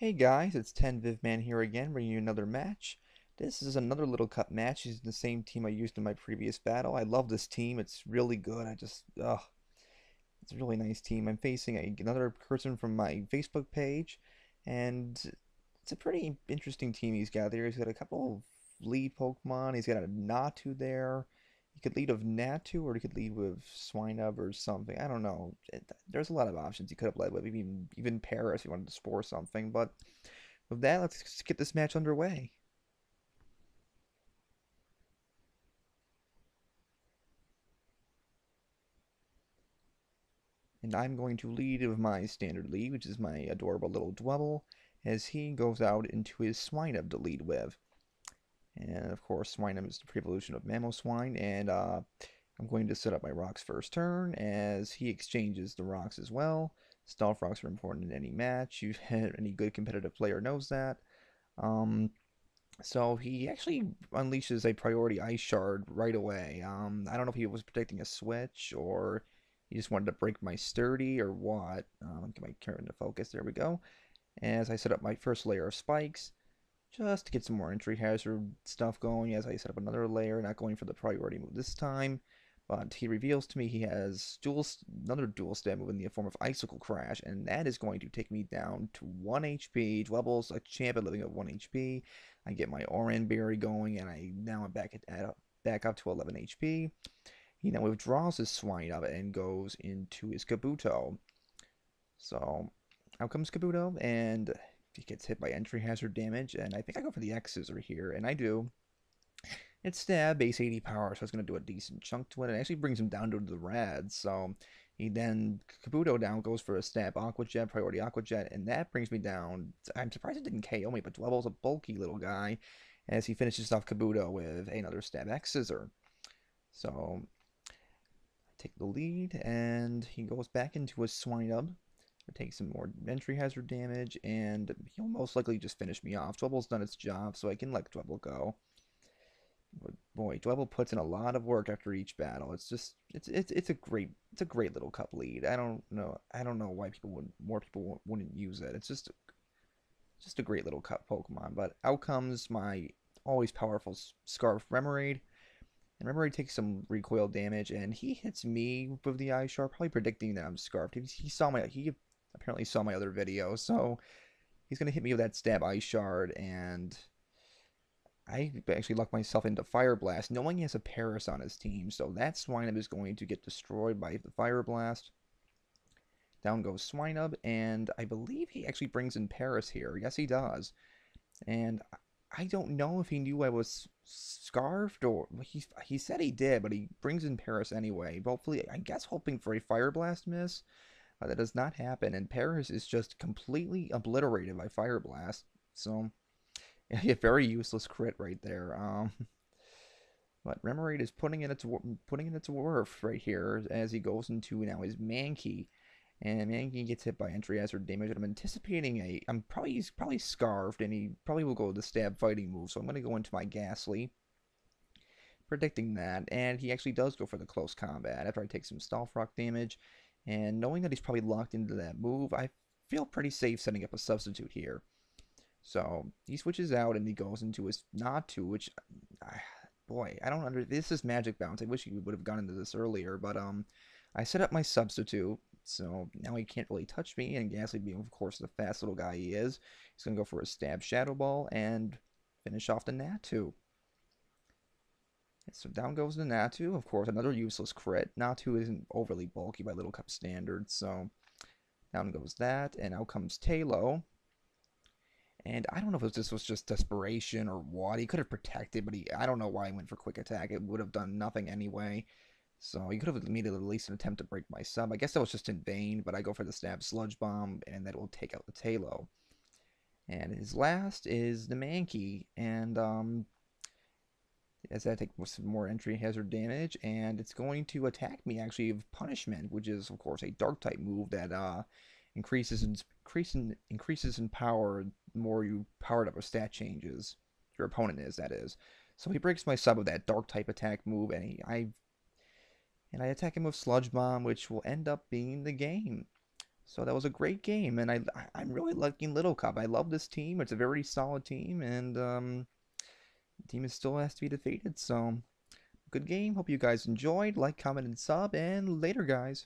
Hey guys, it's 10 Man here again, bringing you another match. This is another Little Cup match. It's the same team I used in my previous battle. I love this team. It's really good. It's a really nice team. I'm facing another person from my Facebook page, and it's a pretty interesting team he's got there. He's got a couple of lead Pokemon. He's got a Natu there. He could lead with Natu, or he could lead with Swinub or something. I don't know. There's a lot of options he could have led with, even Paris if he wanted to spore something, but with that, let's get this match underway. And I'm going to lead with my standard lead, which is my adorable little Dwebble, as he goes out into his Swinub to lead with. And of course, Swinub is the pre-evolution of Mamoswine, and I'm going to set up my rocks first turn as he exchanges the rocks as well. Stealth rocks are important in any match. Any good competitive player knows that. Um, So he actually unleashes a priority ice shard right away. I don't know if he was predicting a switch or he just wanted to break my sturdy or what. Get my current into focus. There we go. As I set up my first layer of spikes, just to get some more entry hazard stuff going. As I set up another layer, not going for the priority move this time. But he reveals to me he has another dual stab move in the form of Icicle Crash, and that is going to take me down to 1 HP. Dwebble's a champion living at 1 HP. I get my Oran Berry going, and I'm back up to 11 HP. He now withdraws his Swinub and goes into his Kabuto. So out comes Kabuto, and he gets hit by entry hazard damage, and I think I go for the X Scissor here, and I do. It's stab, base 80 power, so it's going to do a decent chunk to it. It actually brings him down to the red, so he then, Kabuto down, goes for a stab Aqua Jet, priority Aqua Jet, and that brings me down. I'm surprised it didn't KO me, but Dwebble's a bulky little guy, as he finishes off Kabuto with another stab X Scissor. So, I take the lead, and he goes back into his Swinub. Take some more entry hazard damage, and he'll most likely just finish me off. Dwebble's done its job, so I can let Dwebble go. But boy, Dwebble puts in a lot of work after each battle. It's a great little cup lead. I don't know why more people wouldn't use it. It's just a great little cup Pokemon. But out comes my always powerful Scarf Remoraid, and Remoraid takes some recoil damage, and he hits me with the Ice Shard, probably predicting that I'm scarfed. He apparently saw my other video, so he's gonna hit me with that stab Ice Shard, and I actually lucked myself into Fire Blast, knowing he has a Paris on his team, so that Swinub is going to get destroyed by the Fire Blast. Down goes Swinub, and I believe he actually brings in Paris here. Yes, he does. And I don't know if he knew I was scarfed, or he said he did, but he brings in Paris anyway. Hopefully, I guess hoping for a Fire Blast miss. That does not happen, and Paris is just completely obliterated by Fire Blast. So a very useless crit right there. But Remoraid is putting in its worth right here as he goes into now his Mankey, and Mankey gets hit by entry hazard damage. And I'm anticipating he's probably scarfed, and he probably will go with the stab fighting move. So I'm going to go into my Gastly, predicting that, and he actually does go for the close combat after I take some Stealth Rock damage, and knowing that he's probably locked into that move, I feel pretty safe setting up a substitute here. So he switches out and he goes into his Natu, which, boy, I don't this is Magic Bounce. I wish he would have gone into this earlier, but I set up my substitute, so now he can't really touch me. And Gastly, being of course the fast little guy he is, he's gonna go for a stab Shadow Ball and finish off the Natu. So down goes the Natu. Of course, another useless crit. Natu isn't overly bulky by Little Cup standards, so down goes that, and out comes Talo. And I don't know if this was just desperation or what. He could have protected, but I don't know why he went for quick attack. It would have done nothing anyway. So he could have made at least an attempt to break my sub. I guess that was just in vain, but I go for the stab Sludge Bomb, and that will take out the Talo. And his last is the Mankey, and as I take some more entry hazard damage, and it's going to attack me actually with Punishment, which is of course a Dark type move that increases in power the more you powered up or stat changes. Your opponent is, that is. So he breaks my sub with that Dark type attack move, and I attack him with Sludge Bomb, which will end up being the game. So that was a great game, and I'm really liking Little Cup. I love this team. It's a very solid team, and the team is still has to be defeated. So good game. Hope you guys enjoyed. Like, comment, and sub, and later, guys.